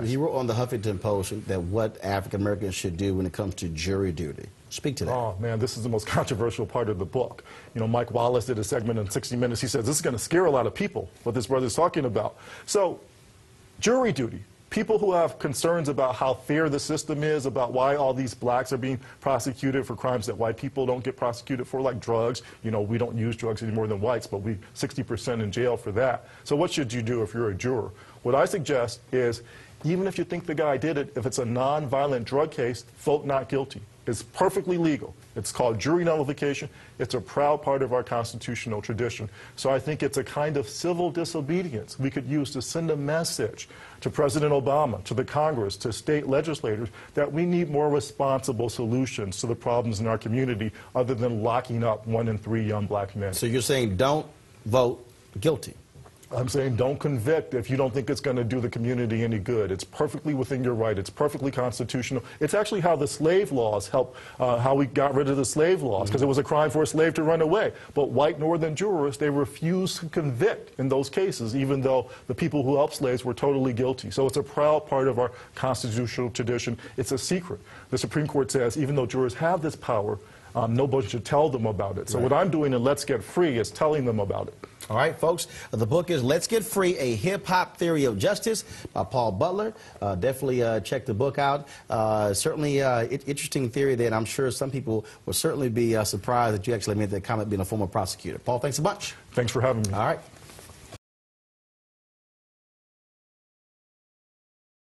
He wrote on the Huffington Post that what African Americans should do when it comes to jury duty. Speak to that. Oh, man, this is the most controversial part of the book. You know, Mike Wallace did a segment in 60 Minutes. He says this is going to scare a lot of people, what this brother's talking about. So, jury duty. People who have concerns about how fair the system is, about why all these blacks are being prosecuted for crimes that white people don't get prosecuted for, like drugs. You know, we don't use drugs any more than whites, but we 60% in jail for that. So what should you do if you're a juror? What I suggest is, even if you think the guy did it, if it's a non-violent drug case, vote not guilty. It's perfectly legal. It's called jury nullification. It's a proud part of our constitutional tradition. So I think it's a kind of civil disobedience we could use to send a message to President Obama, to the Congress, to state legislators, that we need more responsible solutions to the problems in our community other than locking up 1 in 3 young black men. So you're saying don't vote guilty? I'm saying don't convict if you don't think it's going to do the community any good. It's perfectly within your right. It's perfectly constitutional. It's actually how the slave laws helped, how we got rid of the slave laws, because it was a crime for a slave to run away. But white northern jurors, they refused to convict in those cases, even though the people who helped slaves were totally guilty. So it's a proud part of our constitutional tradition. It's a secret. The Supreme Court says even though jurors have this power, nobody should tell them about it. So what I'm doing in Let's Get Free is telling them about it. All right, folks, the book is Let's Get Free, A Hip-Hop Theory of Justice by Paul Butler. Definitely check the book out. Certainly interesting theory that I'm sure some people will certainly be surprised that you actually made that comment being a former prosecutor. Paul, thanks a bunch. Thanks for having me. All right.